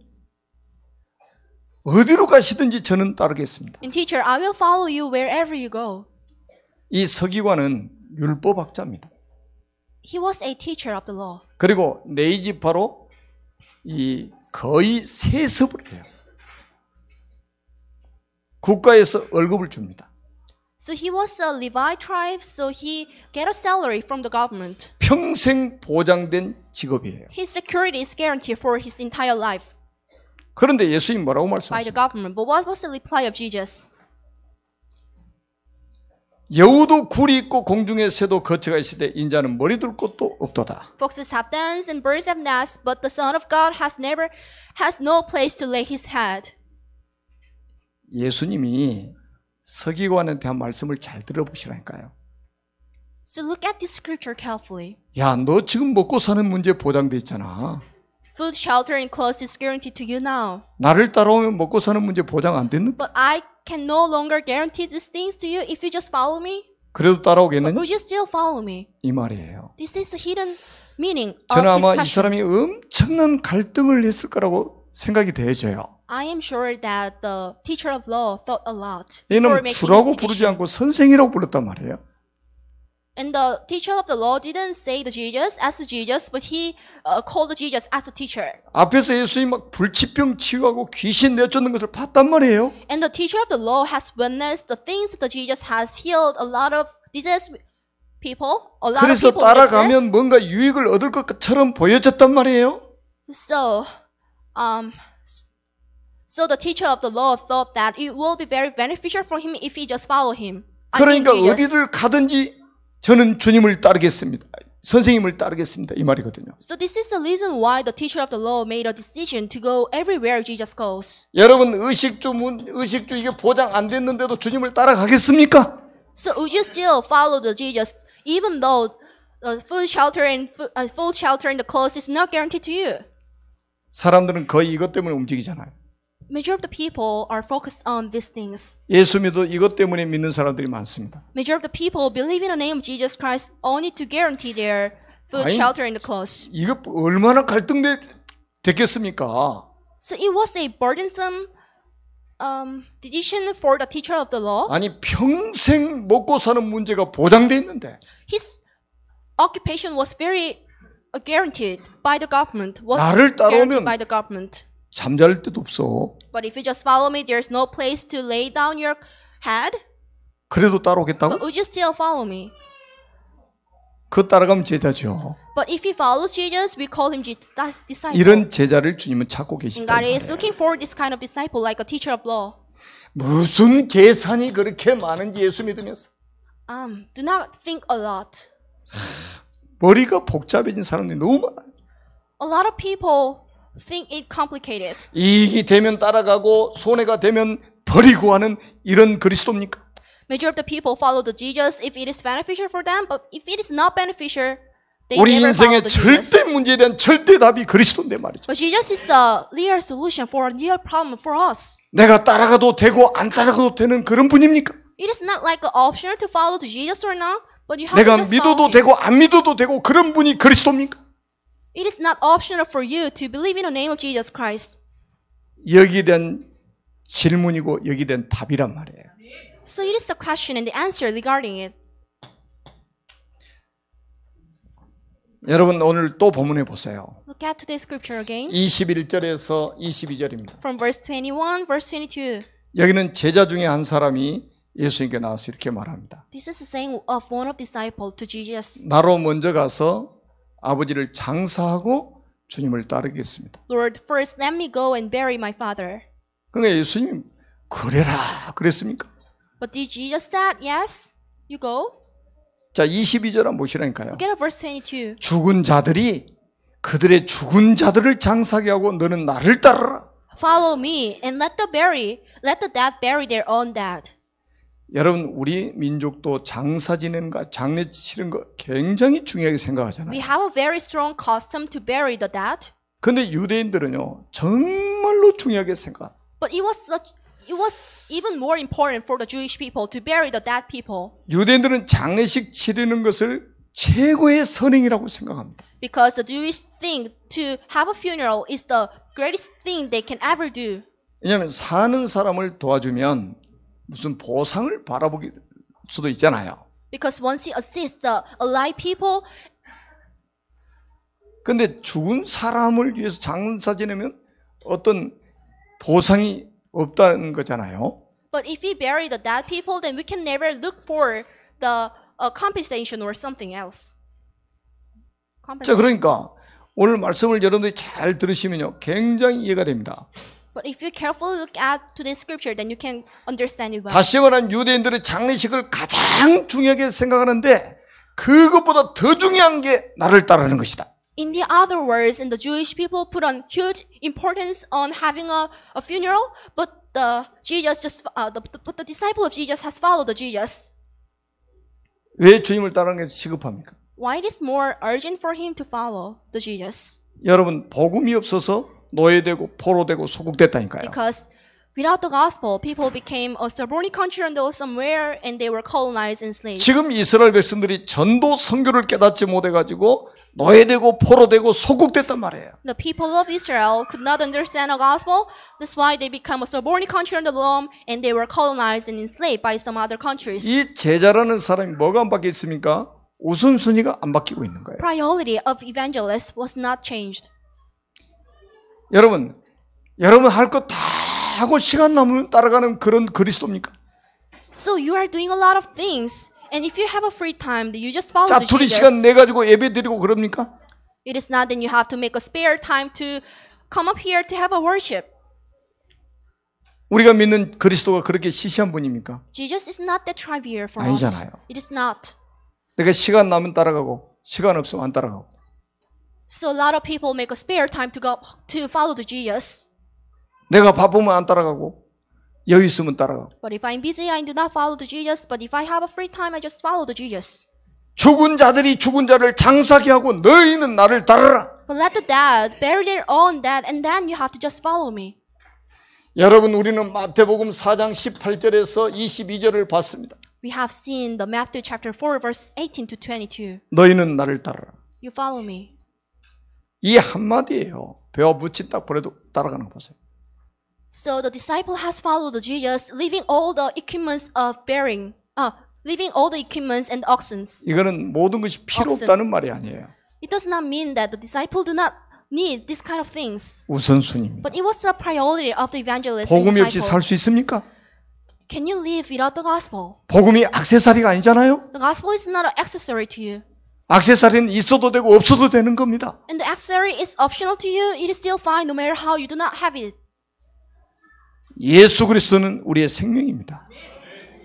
어디로 가시든지 저는 따르겠습니다. And teacher, I will follow you wherever you go. 이 서기관은 율법학자입니다. He was a teacher of the law. 그리고 네이지파로 이 거의 세습을 해요. 국가에서 월급을 줍니다. So he was a Levi tribe, so he get a salary from the government. 평생 보장된 직업이에요. His security is guaranteed for his entire life 그런데 예수님 뭐라고 by the 말씀하십니까? government. But what was the reply of Jesus? 여우도 굴이 있고 공중의 새도 거처가 있으되 인자는 머리 둘 곳도 없도다. Foxes have dens and birds have nests, but the Son of God has no place to lay his head. 예수님이 서기관한테 한 말씀을 잘 들어보시라니까요. So look at this scripture carefully. 야, 너 지금 먹고 사는 문제 보장돼 있잖아. Food, shelter, and clothes is guaranteed to you now. 나를 따라오면 먹고 사는 문제 보장 안 됐는데 But I can no longer guarantee these things to you if you just follow me. 그래도 따라오겠느냐? Would you still follow me? 이 말이에요. This is the hidden meaning of 저는 this 아마 이 question. 사람이 엄청난 갈등을 했을 거라고 생각이 되어져요. I am sure that the teacher of law thought a lot before 얘는 making 주라고 this 부르지 decision. 않고 선생이라고 불렀단 말이에요. And the teacher of the law didn't say the Jesus as the Jesus, but he called the Jesus as the teacher. 앞에서 예수님이 막 불치병 치유하고 귀신 내쫓는 것을 봤단 말이에요. And the teacher of the law has witnessed the things that the Jesus has healed a lot of disease people, a lot of 그래서 people with 따라가면 disease. 뭔가 유익을 얻을 것처럼 보여졌단 말이에요. So the teacher of the law thought that it will be very beneficial for him if he just follow him. 그러니까 어디를 가든지 저는 주님을 따르겠습니다. 선생님을 따르겠습니다. 이 말이거든요. So this is the reason why the teacher of the law made a decision to go everywhere Jesus goes. 여러분 의식주 이게 보장 안 됐는데도 주님을 따라가겠습니까? So would you still follow the Jesus even though food, shelter, and the clothes is not guaranteed to you? 사람들은 거의 이것 때문에 움직이잖아요. Majority of the people are focused on these things. 예수 믿어 이것 때문에 믿는 사람들이 많습니다. Majority of the people believe in the name of Jesus Christ only to guarantee their food, 아니, shelter, and the clothes. 이거 얼마나 갈등됐겠습니까? So it was a burdensome decision for the teacher of the law. 아니 평생 먹고 사는 문제가 보장돼 있는데 His occupation was very guaranteed by the government. Was 나를 guaranteed 따라오면 by the government. 잠잘 데도 없어. But if you just follow me, there's no place to lay down your head. 그래도 따라오겠다고? But would you still follow me? 그 따라가면 제자죠. But if he follows Jesus, we call him disciple. 이런 제자를 주님은 찾고 And 계시다. God is looking for this kind of disciple, like a teacher of law. 무슨 계산이 그렇게 많은지 예수 믿으면서 Do not think a lot. 머리가 복잡해진 사람들이 너무 많아요. A lot of people think it complicated. 이익이 되면 따라가고 손해가 되면 버리고 하는 이런 그리스도입니까? Majority of the people follow the Jesus if it is beneficial for them, but if it is not beneficial, they 우리 never follow 인생의 the Jesus. 절대 문제에 대한 절대 답이 그리스도인데 말이죠. But Jesus is a real solution for a real problem for us. 내가 따라가도 되고 안 따라가도 되는 그런 분입니까? It is not like an optional to follow the Jesus or not, but you have 내가 to just follow 믿어도 him. 되고 안 믿어도 되고 그런 분이 그리스도입니까? It is not optional for you to believe in the name of Jesus Christ. 여기에 대한 질문이고 여기에 대한 답이란 말이에요. So it is the question and the answer regarding it. 여러분 오늘 또 본문에 보세요. Look at today's scripture again. 21절에서 22절입니다. From verse 21, verse 22. 여기는 제자 중에 한 사람이 예수님께 나와서 이렇게 말합니다. This is the saying of one of disciples to Jesus. 나로 먼저 가서 아버지를 장사하고 주님을 따르겠습니다. Lord, first let me go and bury my father. 그러니까 예수님 그래라 그랬습니까? But did Jesus said, yes, you go? 자 22절 한번 보시라니까요. Look at verse 22. 죽은 자들이 그들의 죽은 자들을 장사하게 하고 너는 나를 따르라. Follow me and let the dead bury their own dead. 여러분 우리 민족도 장사 지내는 거 장례 치르는 거 굉장히 중요하게 생각하잖아요. We have a very strong custom to bury the dead. 근데 유대인들은요 정말로 중요하게 생각. But it was even more important for the Jewish people to bury the dead people. 유대인들은 장례식 치르는 것을 최고의 선행이라고 생각합니다. Because the Jewish thing to have a funeral is the greatest thing they can ever do. 왜냐하면 사는 사람을 도와주면 무슨 보상을 바라볼 수도 있잖아요. Because once you assist the alive people, 근데 죽은 사람을 위해서 장사 지내면 어떤 보상이 없다는 거잖아요. but if we bury the dead people, then we can never look for the compensation or something else. 자, 그러니까 오늘 말씀을 여러분들이 잘 들으시면요, 굉장히 이해가 됩니다. But if you carefully look at today's scripture, then you can understand it well. 다시 말하면 유대인들은 장례식을 가장 중요하게 생각하는데 그것보다 더 중요한 게 나를 따르는 것이다. In the other words, and the Jewish people put on huge importance on having a funeral, but the disciple of Jesus has followed the Jesus. 왜 주님을 따르는 게 시급합니까? Why it is more urgent for him to follow the Jesus? 여러분 복음이 없어서 노예되고 포로되고 소국됐다니까요. Because without the gospel, people became a subordinate country and somewhere, and they were colonized and enslaved. 지금 이스라엘 백성들이 전도 선교를 깨닫지 못해가지고 노예되고 포로되고 소국됐단 말이에요. The people of Israel could not understand the gospel. That's why they became a subordinate country under Rome, and they were colonized and enslaved by some other countries. 이 제자라는 사람이 뭐가 안 바뀌었습니까? 우선순위가 안 바뀌고 있는 거예요. Priority of evangelists was not changed. 여러분 할 거 다 하고 시간 남으면 따라가는 그런 그리스도입니까? So you are doing a lot of things, and if you have a free time, then you just follow the 짜투리 Jesus. 시간 내 가지고 예배 드리고 그럽니까? It is not that you have to make a spare time to come up here to have a worship. 우리가 믿는 그리스도가 그렇게 시시한 분입니까? Jesus is not that trivial for 아니잖아요. us. It is not. 내가 시간 나면 따라가고 시간 없으면 안 따라가고. So a lot of people make a spare time to follow the Jesus. 내가 바쁘면 안 따라가고 여유 있으면 따라가고. But if I'm busy, I do not follow the Jesus. But if I have a free time, I just follow the Jesus. 죽은 자들이 죽은 자를 장사게 하고 너희는 나를 따르라. But let the dead bury their own dead, and then you have to just follow me. 여러분 우리는 마태복음 4장 18절에서 22절을 봤습니다. We have seen the Matthew chapter 4, verse 18 to 22. 너희는 나를 따르라. You follow me. 이 한마디예요. 배와 붙인 딱 버려도 따라가는 거 보세요. So the disciple has followed the Jesus, leaving all the equipments of bearing, leaving all the equipments and oxens. 이거는 모든 것이 필요 없음. 없다는 말이 아니에요. It does not mean that the disciple do not need this kind of things. 우선순위입니다. But it was a priority of the evangelist and 복음이 없이 disciple. 살 수 있습니까? Can you live without the gospel? 복음이 액세서리가 아니잖아요. The gospel is not an accessory to you. 액세서리는 있어도 되고 없어도 되는 겁니다. And the accessory is optional to you. It is still fine no matter how you do not have it. 예수 그리스도는 우리의 생명입니다.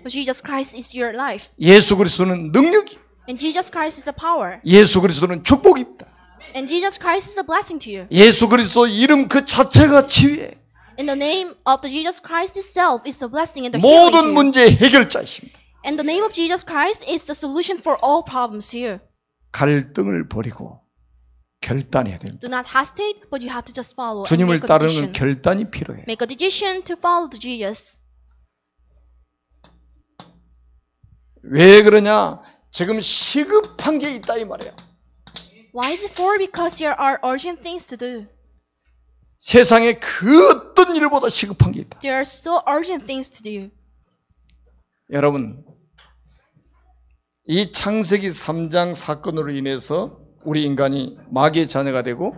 But Jesus Christ is your life. 예수 그리스도는 능력이, And Jesus Christ is a power. 예수 그리스도는 축복입니다. And Jesus Christ is a blessing to you. 예수 그리스도 이름 그 자체가 치유해. And the name of the Jesus Christ itself is a blessing and the healing to 모든 you. 문제의 해결자이십니다. And the name of Jesus Christ is the solution for all problems to you. 갈등을 버리고 결단해야 됩니다. Do not hesitate, but you have to just follow and 주님을 make a 따르는 decision. 결단이 필요해. Make a decision to follow the Jesus. 왜 그러냐? 지금 시급한 게 있다 이 말이에요. Why is it for? Because there are urgent things to do. 세상에 그 어떤 일보다 시급한 게 있다. There are so urgent things to do. 여러분, 이 창세기 3장 사건으로 인해서 우리 인간이 마귀의 자녀가 되고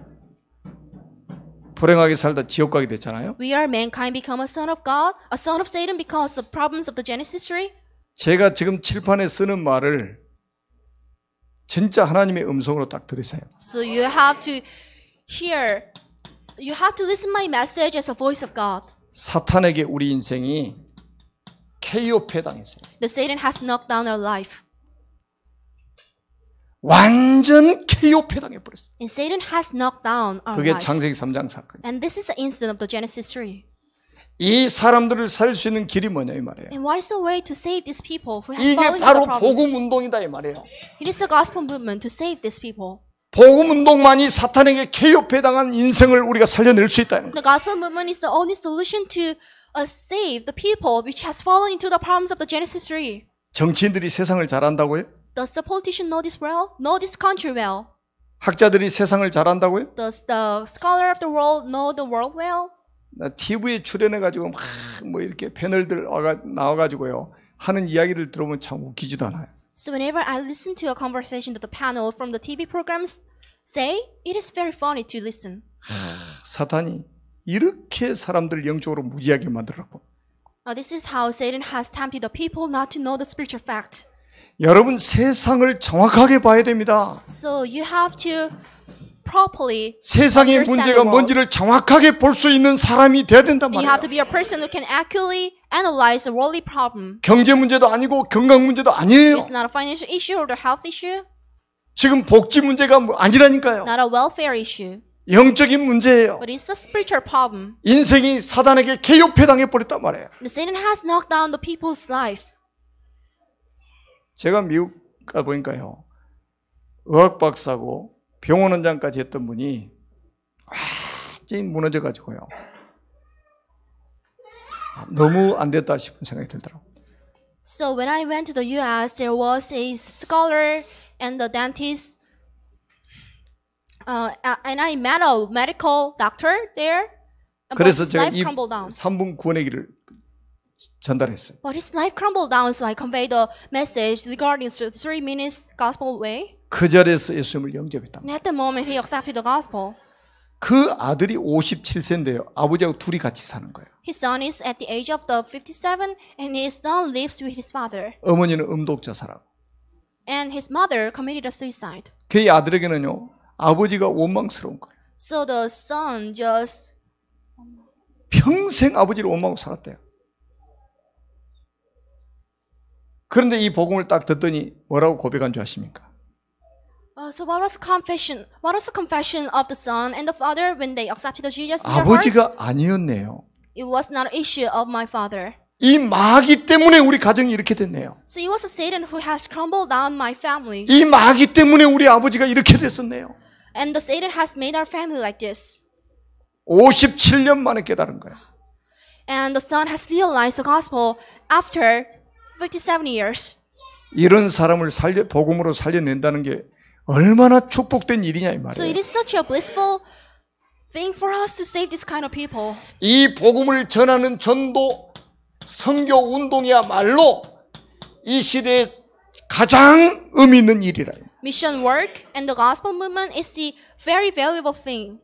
불행하게 살다 지옥 가게 됐잖아요. We are mankind become a son of God, a son of Satan because of problems of the Genesis tree. 제가 지금 칠판에 쓰는 말을 진짜 하나님의 음성으로 딱 들으세요. So you have to hear, you have to listen my message as a voice of God. 사탄에게 우리 인생이 KO패 당했어요. The Satan has knocked down our life. 완전 KO패 당해버렸어요. And Satan has knocked down our 그게 life. 창세기 3장 사건. And this is the incident of the Genesis tree. 이 사람들을 살릴 수 있는 길이 뭐냐 이 말이에요. And what is the way to save these people who have 이게 fallen into 바로 the problems? 복음 운동이다 이 말이에요. It is a gospel movement to save these people. 복음 운동만이 사탄에게 KO패 당한 인생을 우리가 살려낼 수 있다는 거예요. The gospel movement is the only solution to save the people which has fallen into the problems of the Genesis tree. 정치인들이 세상을 잘 안다고요? Does the politician know this well? Know this country well? 학자들이 세상을 잘 안다고요? Does the scholar of the world know the world well? 나 TV에 출연해가지고 막 뭐 이렇게 패널들 나와가지고요 하는 이야기를 들어보면 참 웃기지도 않아요. So whenever I listen to a conversation that the panel from the TV programs say, it is very funny to listen. 사탄이 이렇게 사람들을 영적으로 무지하게 만들었고 This is how Satan has tempted the people not to know the spiritual fact. 여러분 세상을 정확하게 봐야 됩니다. So you have to properly 세상의 understand 문제가 the world. 뭔지를 정확하게 볼 수 있는 사람이 돼야 된단 And you 말이에요. have to be a person who can accurately analyze the worldly problem. 경제 문제도 아니고 건강 문제도 아니에요. It's not a financial issue or the health issue, 지금 복지 문제가 아니라니까요. not a welfare issue, 영적인 문제예요. but it's a spiritual problem. 인생이 사단에게 KO패 당해버렸단 말이에요. The Satan has knocked down the people's life. 제가 미국 가 보니까요. 의학 박사고 병원 원장까지 했던 분이 완전히 무너져가지고요. 너무 안 됐다 싶은 생각이 들더라고요. So when I went to the U.S., there was a scholar and the dentist, and I met a medical doctor there. But 그래서 his 제가 life 이 crumbled down. 3분 구원의 길을 전달했어요. But his life crumbled down, so I conveyed the message regarding the 3 minutes gospel way. 그 자리에서 예수님을 영접했다. And at the moment, he accepted the gospel. 그 아들이 57세인데요. 아버지하고 둘이 같이 사는 거예요. His son is at the age of the 57, and his son lives with his father. 어머니는 음독자살하고. And his mother committed a suicide. 그 아들에게는요. 아버지가 원망스러운 거예요. So the son just 평생 아버지를 원망하고 살았대요. 그런데 이 복음을 딱 듣더니 뭐라고 고백한 줄 아십니까? So what was confession? What was the confession of the son and the father when they accepted the Jesus in their heart? 아버지가 아니었네요. It was not an issue of my father. 이 마귀 때문에 우리 가정이 이렇게 됐네요. So it was Satan who has crumbled down my family. 이 마귀 때문에 우리 아버지가 이렇게 됐었네요. And the Satan has made our family like this. 57년 만에 깨달은 거예요. And the son has realized the gospel after 57 years. 이런 사람을 복음으로 살려낸다는 게 얼마나 축복된 일이냐 이 So it 말이에요. is such a blissful thing for us to save this kind of people. 이 복음을 전하는 전도 선교 운동이야말로 이 시대에 가장 의미 있는 일이라. Mission work and the gospel movement is the very valuable thing.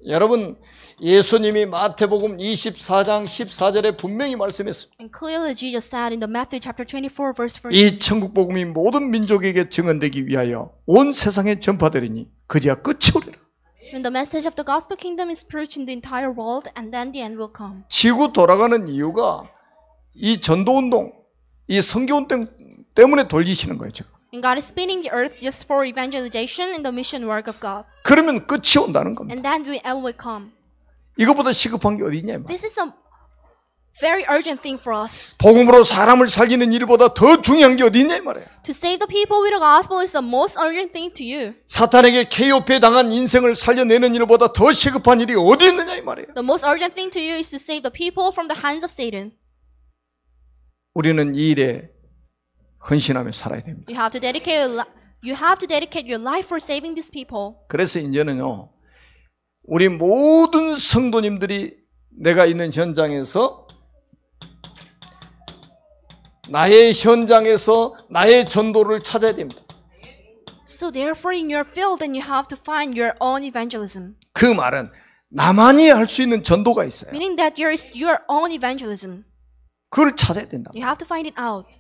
여러분 예수님이 마태복음 24장 14절에 분명히 말씀했습니다. And clearly Jesus said in the Matthew chapter 24 verse 4. 이 천국 복음이 모든 민족에게 증언되기 위하여 온 세상에 전파되리니 그제야 끝이 오리라. When the message of the gospel kingdom is preached in the entire world, and then the end will come. 지구 돌아가는 이유가 이 전도 운동, 이 성교원 때문에 돌리시는 거예요, 지금. And God is spinning the earth just for evangelization and the mission work of God. 그러면 끝이 온다는 겁니다. And then the end will come. 이거보다 시급한 게 어디 있냐, 이 말이에요. This is a very urgent thing for us. 복음으로 사람을 살리는 일보다 더 중요한 게 어디 있냐, 이 말이에요. To save the people with the gospel is the most urgent thing to you. 사탄에게 KOP 당한 인생을 살려내는 일보다 더 시급한 일이 어디 있느냐, 이 말이에요. The most urgent thing to you is to save the people from the hands of Satan. 우리는 이 일에 헌신하며 살아야 됩니다. You have to dedicate your life for saving these people. 그래서 이제는요, 우리 모든 성도님들이 내가 있는 현장에서 나의 현장에서 나의 전도를 찾아야 됩니다. So therefore in your field then you have to find your own evangelism. 그 말은 나만이 할 수 있는 전도가 있어요. Meaning that there is your own evangelism. 그걸 찾아야 된다. You have to find it out.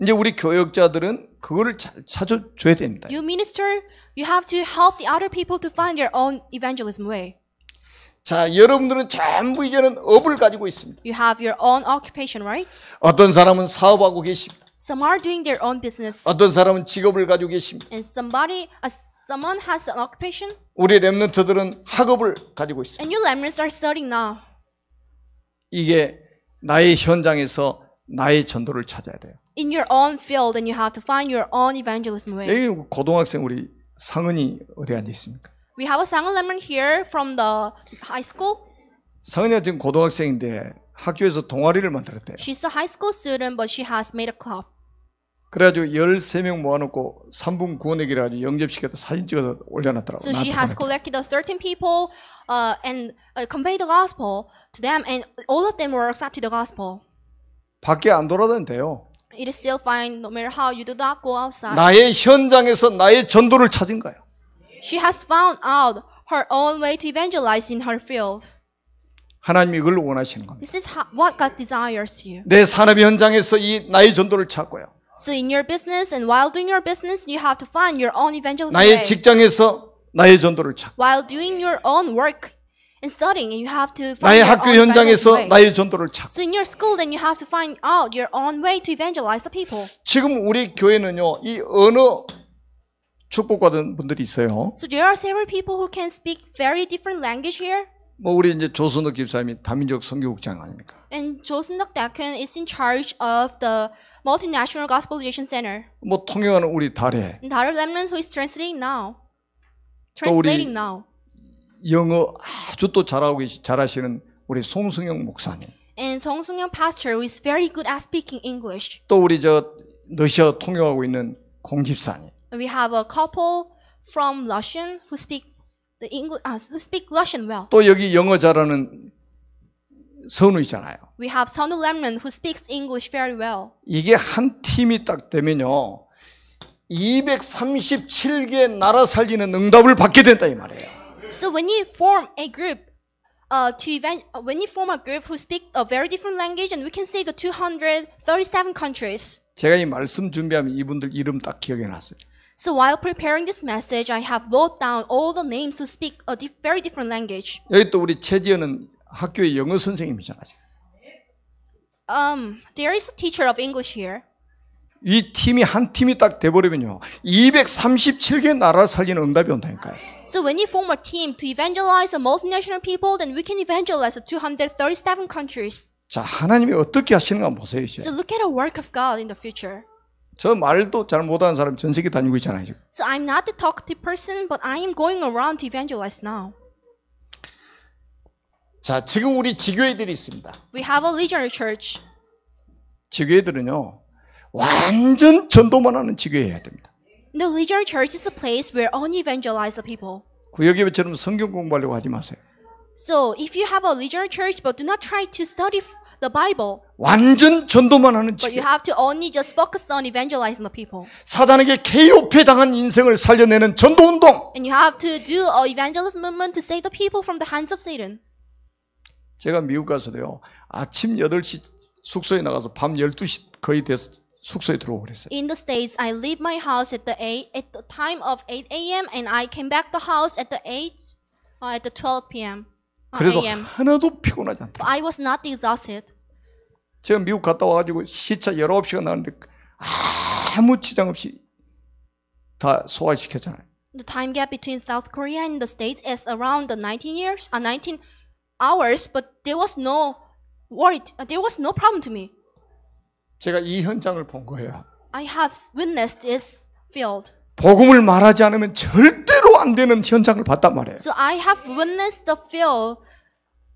이제 우리 교역자들은 그거를 잘 찾아줘야 됩니다. You minister, you have to help the other people to find their own evangelism way. 자, 여러분들은 전부 이제는 업을 가지고 있습니다. You have your own occupation, right? 어떤 사람은 사업하고 계십니다. Some are doing their own business. 어떤 사람은 직업을 가지고 계십니다. And someone has an occupation. 우리 렘넌트들은 학업을 가지고 있습니다. And you lemnants are studying now. 이게 나의 현장에서 나의 전도를 찾아야 돼요. In your own field, and you have to find your own evangelism way. 여기 고등학생 우리 상은이 어디 앉아 있습니까? We have a Sangha lemon here from the high school. 상은이가 지금 고등학생인데 학교에서 동아리를 만들었대요. She's a high school student, but she has made a club. 그래가지고 13명 모아놓고 3분 구원회기를 가지고 영접시켜서 사진 찍어서 올려놨더라고요. So she has collected 13 people and conveyed the gospel to them, and all of them were accepted the gospel. 밖에 안 돌아다녀도 돼요. It is still fine no matter how you do not go outside. 나의 현장에서 나의 전도를 찾은 거예요. She has found out her own way to evangelize in her field. 하나님이 이걸 원하시는 겁니다. This is what God desires you. 내 산업 현장에서 이 나의 전도를 찾고요. So in your business and while doing your business, you have to find your own evangelism 나의 way. 직장에서 나의 전도를 찾고 While doing your own work and studying, and you have to find 나의 your 학교 own evangelism 현장에서 way. 나의 전도를 찾고 So in your school, then you have to find out your own way to evangelize the people. 지금 우리 교회는요, 이 언어 축복받은 분들이 있어요. So there are several people who can speak very different language here. 뭐 우리 이제 조선덕 집사님이 다민족 선교국장 아닙니까? And Joseon Deacon is in charge of the Multinational Gospelization Center. 뭐 통역하는 우리 달에 And Dara Lemnon, who is translating now. 또 우리 Translating now. 영어 아주 또 잘하시는 우리 송승영 목사님. And Song Sung-young pastor, who is very good at speaking English. 또 우리 저 러시아 통역하고 있는 공 집사님. And we have a couple from Russian who speak Russian well. 또 여기 영어 잘하는 선우 있잖아요. We have Sonu Lemnon who speaks English very well. 이게 한 팀이 딱 되면요, 237개 나라 살리는 응답을 받게 된다 이 말이에요. So when you form a group, when you form a group who speak a very different language, and we can save the 237 countries. 제가 이 말씀 준비하면 이분들 이름 딱 기억해 놨어요. So while preparing this message, I have wrote down all the names who speak a very different language. 여기 또 우리 최지연은 학교의 영어 선생님이잖아요. There is a teacher of English here. 이 팀이 한 팀이 딱 돼버리면요, 237개 나라를 살리는 응답이 온다니까요. So when you form a team to evangelize a multinational people, then we can evangelize 237 countries. 자, 하나님이 어떻게 하시는가 한번 보세요. So look at the work of God in the future. 저 말도 잘 못하는 사람 전 세계 다니고 있잖아요. 지금. So I'm not the talkative person, but I am going around to evangelize now. 자, 지금 우리 지교회들이 있습니다. We have a Legionary Church. 지교회들은요, 완전 전도만 하는 지교회여야 됩니다. The Legionary Church is a place where only evangelize the people. 구역예배처럼 성경 공부하려고 하지 마세요. So if you have a Legionary Church, but do not try to study the Bible, 완전 전도만 하는 but you 지교회. have to only just focus on evangelizing the people. 사단에게 KOP 당한 인생을 살려내는 전도운동. And you have to do an evangelism movement to save the people from the hands of Satan. 제가 미국 가서도요, 아침 8시 숙소에 나가서 밤 12시 거의 돼서 숙소에 들어오고 그랬어요. In the States, I leave my house at the time of 8 a.m. and I came back to the house at the 12 p.m. 그래도 a.m. 하나도 피곤하지 않다. I was not exhausted. 제가 미국 갔다 와가지고 시차 19시간 나는데 아무 지장 없이 다 소화시켰잖아요. The time gap between South Korea and the States is around the 19 hours, but there was no problem to me. 제가 이 현장을 본 거예요. I have witnessed this field. 복음을 말하지 않으면 절대로 안 되는 현장을 봤단 말이에요. So I have witnessed the field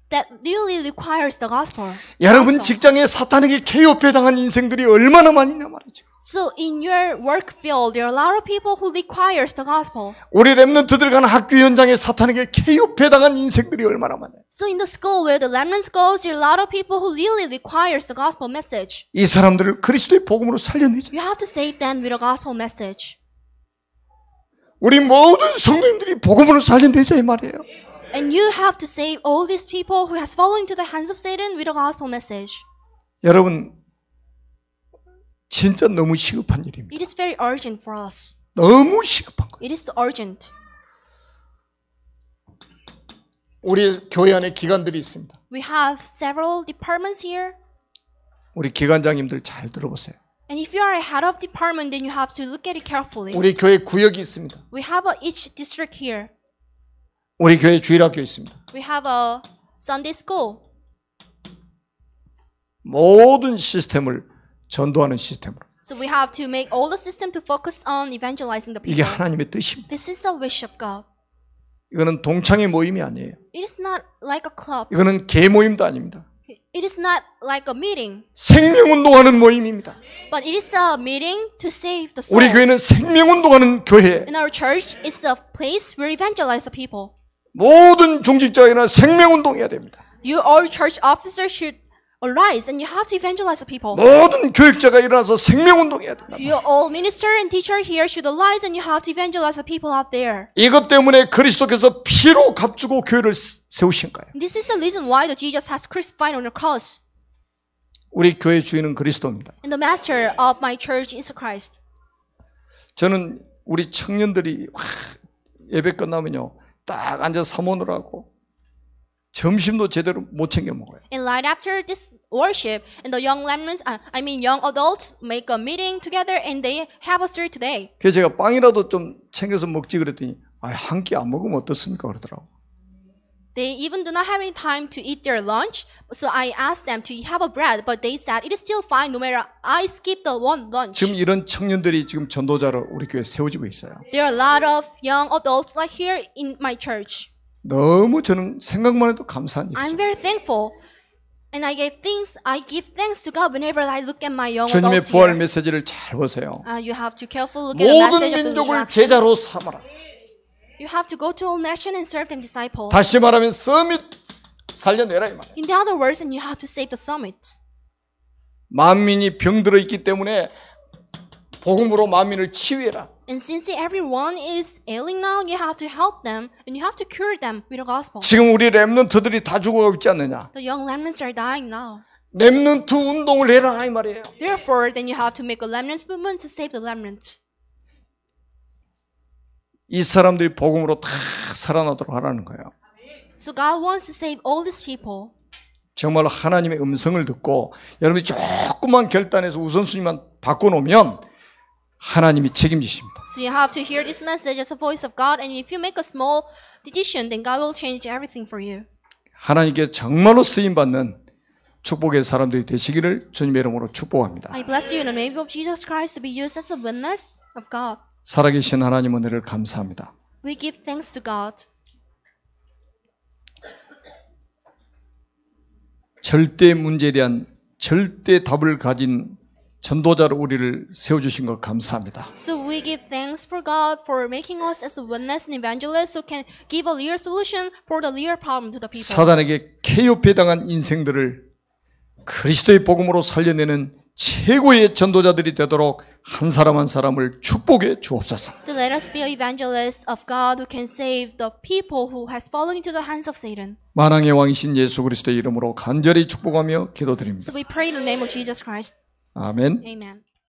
that really requires the gospel. 여러분 직장에 사탄에게 개업해 당한 인생들이 얼마나 많이냐 말이죠. So in your work field, there are a lot of people who requires the gospel. 우리 렘넌트들 가는 학교 현장에 사탄에게 개업해 당한 인생들이 얼마나 많아요. So in the school where the remnants goes, there are a lot of people who really requires the gospel message. 이 사람들을 그리스도의 복음으로 살려내자. You have to save them with a gospel message. 우리 모든 성도님들이 복음으로 살려내자 이 말이에요. And you have to save all these people who has fallen into the hands of Satan with a gospel message. 여러분 진짜 너무 시급한 일입니다. It is very urgent for us. 너무 시급한 거예요. It is urgent. 우리 교회 안에 기관들이 있습니다. We have several departments here. 우리 기관장님들 잘 들어보세요. And if you are a head of department, then you have to look at it carefully. 우리 교회 구역이 있습니다. We have each district here. 우리 교회 주일학교 있습니다. We have a Sunday school. 모든 시스템을 전도하는 시스템으로. So we have to make all the system to focus on evangelizing the 이게 people. 하나님의 뜻입니다. This is a wish of God. 이거는 동창회 모임이 아니에요. It is not like a club. 이거는 개 모임도 아닙니다. It is not like a meeting. 생명운동하는 모임입니다. But it is a meeting to save the 우리 soul. 교회는 생명운동하는 교회. And our church is the place where we evangelize the people. 모든 중직자가 일어나 생명운동해야 됩니다. You, all church officers should arise and you have to evangelize the people. 모든 교육자가 일어나서 생명운동해야 된다. You, all minister and teacher here should arise and you have to evangelize the people out there. 이것 때문에 그리스도께서 피로 값주고 교회를 세우신 거예요. This is the reason why the Jesus has crucified on the cross. 우리 교회 주인은 그리스도입니다. And the master of my church is Christ. 저는 우리 청년들이 예배 끝나면요 딱 앉아 사모를 하고 점심도 제대로 못 챙겨 먹어요. And right after this worship, and the young lemons, young adults make a meeting together and they have a story today. 그래서 제가 빵이라도 좀 챙겨서 먹지 그랬더니 한 끼 안 먹으면 어떻습니까 그러더라고. They even do not have any time to eat their lunch, so I asked them to have a bread, but they said it is still fine no matter I skip the one lunch. 지금 이런 청년들이 지금 전도자로 우리 교회에 세워지고 있어요. There are a lot of young adults like here in my church. 너무 저는 생각만 해도 감사한 I'm 일이죠. very thankful. And I give thanks to God whenever I look at my young 주님의 adults 부활 here. 메시지를 잘 보세요. You have to carefully look at the 모든 message of the 민족을 resurrection. 제자로 삼아라. You have to go to all nations and serve them disciples. 다시 말하면 서밋 살려내라 이 말이에요. In the other words, and you have to save the summits. 만민이 병들어 있기 때문에 복음으로 만민을 치유해라. And since everyone is ailing now, you have to help them and you have to cure them with the gospel. 지금 우리 렘넌트들이 다 죽어가고 있지 않느냐. The young lemons are dying now. 렘넌트 운동을 해라 이 말이에요. Therefore, then you have to make a remnants movement to save the remnants. 이 사람들이 복음으로 다 살아나도록 하라는 거예요. So God wants to save all these people. 정말 하나님의 음성을 듣고 여러분이 조금만 결단해서 우선순위만 바꿔놓으면 하나님이 책임지십니다. So you have to hear this message as a voice of God, and if you make a small decision, then God will change everything for you. 하나님께 정말로 쓰임받는 축복의 사람들이 되시기를 주님의 이름으로 축복합니다. I bless you in the name of Jesus Christ to be used as a witness of God. 살아계신 하나님 은혜를 감사합니다. We give thanks to God. 절대 문제에 대한 절대 답을 가진 전도자로 우리를 세워주신 것 감사합니다. So we give thanks for God for making us as a witness and evangelist who can give a real solution for the real problem to the people. 사단에게 케이오페 당한 인생들을 그리스도의 복음으로 살려내는 최고의 전도자들이 되도록 한 사람 한 사람을 축복해 주옵소서. So let us be evangelists of God who can save the people who has fallen into the hands of Satan. 만왕의 왕이신 예수 그리스도의 이름으로 간절히 축복하며 기도드립니다. So we pray in the name of Jesus Christ. 아멘. Amen.